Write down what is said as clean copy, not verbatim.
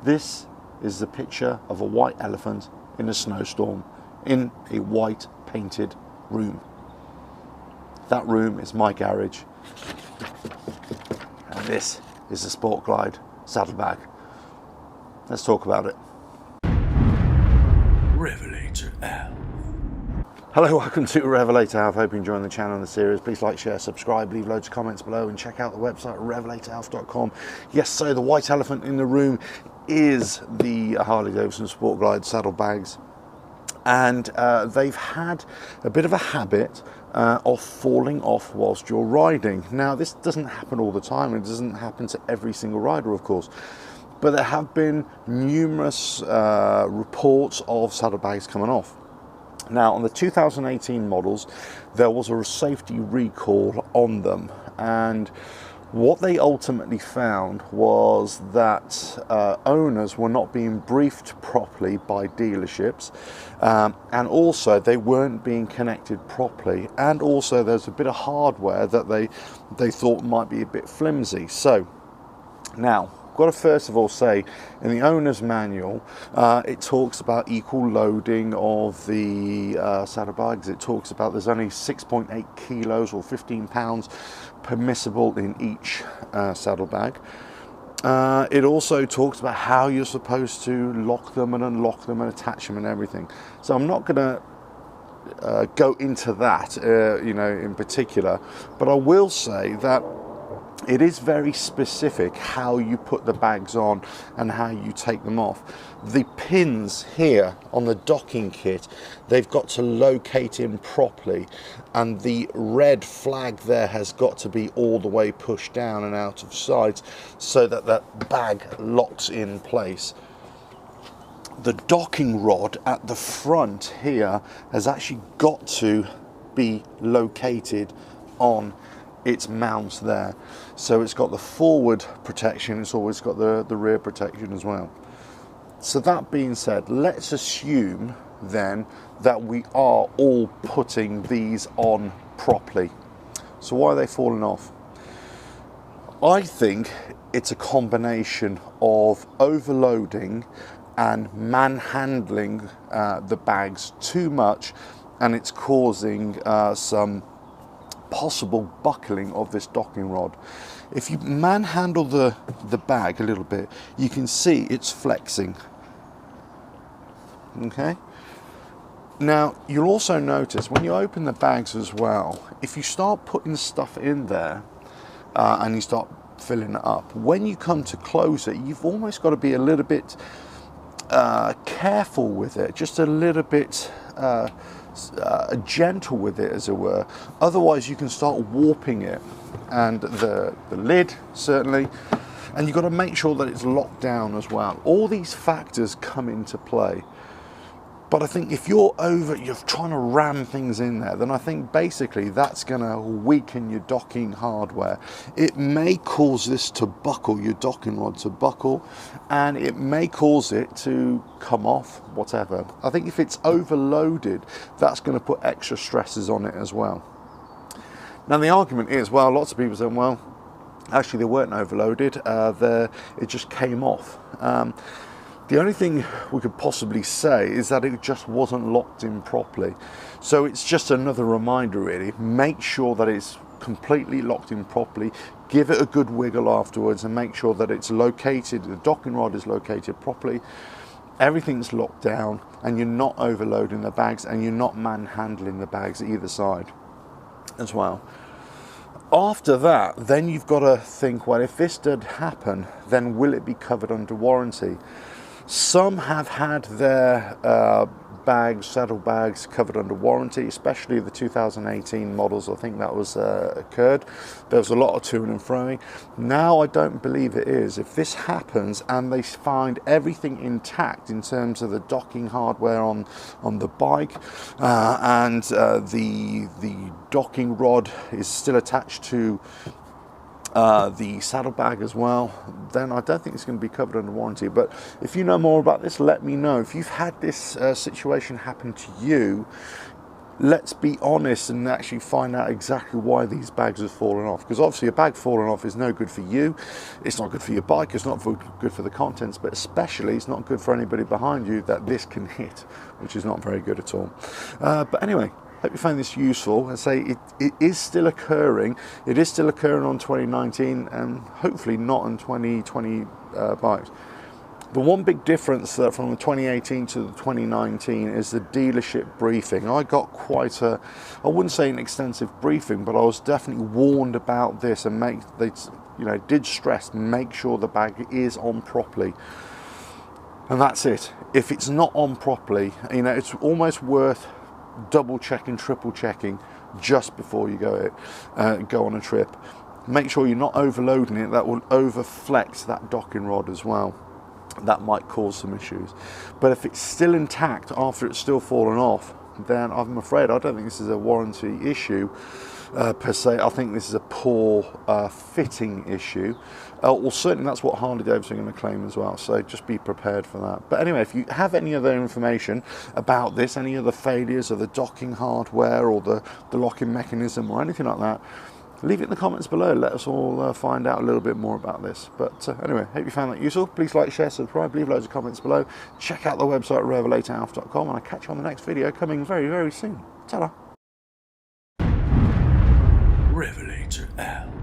This is the picture of a white elephant in a snowstorm in a white painted room. That room is my garage, and this is the Sport Glide Saddlebag. Let's talk about it. RevelatorAlf. Hello, welcome to RevelatorAlf. Hope you're enjoying the channel and the series. Please like, share, subscribe, leave loads of comments below, and check out the website RevelatorAlf.com. Yes, so the white elephant in the room is the Harley Davidson Sport Glide Saddlebags, and they've had a bit of a habit of falling off whilst you're riding. Now, this doesn't happen all the time. It doesn't happen to every single rider, of course. But there have been numerous reports of saddlebags coming off. Now, on the 2018 models, there was a safety recall on them. And what they ultimately found was that owners were not being briefed properly by dealerships. And also, they weren't being connected properly. And also, there's a bit of hardware that they thought might be a bit flimsy. So, now, got to first of all say, in the owner's manual, it talks about equal loading of the saddlebags. It talks about there's only 6.8 kilos or 15 pounds permissible in each saddlebag. It also talks about how you're supposed to lock them and unlock them and attach them and everything. So I'm not going to go into that, in particular, but I will say that it is very specific how you put the bags on and how you take them off. The pins here on the docking kit, they've got to locate in properly, and the red flag there has got to be all the way pushed down and out of sight so that that bag locks in place. The docking rod at the front here has actually got to be located on its mounts there. So it's got the forward protection, it's always got the rear protection as well. So that being said, let's assume then that we are all putting these on properly. So why are they falling off? I think it's a combination of overloading and manhandling the bags too much, and it's causing some possible buckling of this docking rod. If you manhandle the bag a little bit, you can see it's flexing. Okay. Now, you'll also notice when you open the bags as well, if you start putting stuff in there and you start filling it up, when you come to close it, you've almost got to be a little bit careful with it, just a little bit gentle with it, as it were. Otherwise, you can start warping it, and the lid certainly, and you've got to make sure that it's locked down as well. All these factors come into play. But I think if you're trying to ram things in there, then I think basically that's going to weaken your docking hardware. It may cause this to buckle, your docking rod to buckle, and it may cause it to come off, whatever. I think if it's overloaded, that's going to put extra stresses on it as well. Now the argument is, well, lots of people say, well, actually they weren't overloaded, it just came off. The only thing we could possibly say is that it just wasn't locked in properly. So it's just another reminder, really. Make sure that it's completely locked in properly. Give it a good wiggle afterwards and make sure that it's located, the docking rod is located properly. Everything's locked down and you're not overloading the bags and you're not manhandling the bags either side as well. After that, then you've got to think, well, if this did happen, then will it be covered under warranty? Some have had their saddlebags covered under warranty, especially the 2018 models. I think that was occurred. There was a lot of to-ing and froing. Now I don't believe it is. If this happens and they find everything intact in terms of the docking hardware on the bike and the docking rod is still attached to the saddlebag as well, then I don't think it's going to be covered under warranty. But if you know more about this, let me know. If you've had this situation happen to you, let's be honest and actually find out exactly why these bags have fallen off, because obviously a bag falling off is no good for you, it's not good for your bike, it's not good for the contents, but especially it's not good for anybody behind you that this can hit, which is not very good at all. But anyway, hope you find this useful. I say it is still occurring. It is still occurring on 2019 and hopefully not on 2020 bikes. The one big difference from the 2018 to the 2019 is the dealership briefing. I got quite a, I wouldn't say an extensive briefing, but I was definitely warned about this, and they did stress, make sure the bag is on properly. And that's it. If it's not on properly, it's almost worth double checking, triple checking just before you go on a trip. Make sure you're not overloading it. That will overflex that docking rod as well. That might cause some issues. But if it's still intact after it's still fallen off, then I'm afraid I don't think this is a warranty issue per se. I think this is a poor fitting issue. Well, certainly that's what Harley Davidson are going to claim as well, so just be prepared for that. But anyway, if you have any other information about this, any other failures of the docking hardware or the locking mechanism or anything like that, leave it in the comments below. Let us all find out a little bit more about this. But anyway, hope you found that useful. Please like, share, subscribe, leave loads of comments below. Check out the website RevelatorAlf.com, and I'll catch you on the next video coming very, very soon. Ta-da! RevelatorAlf.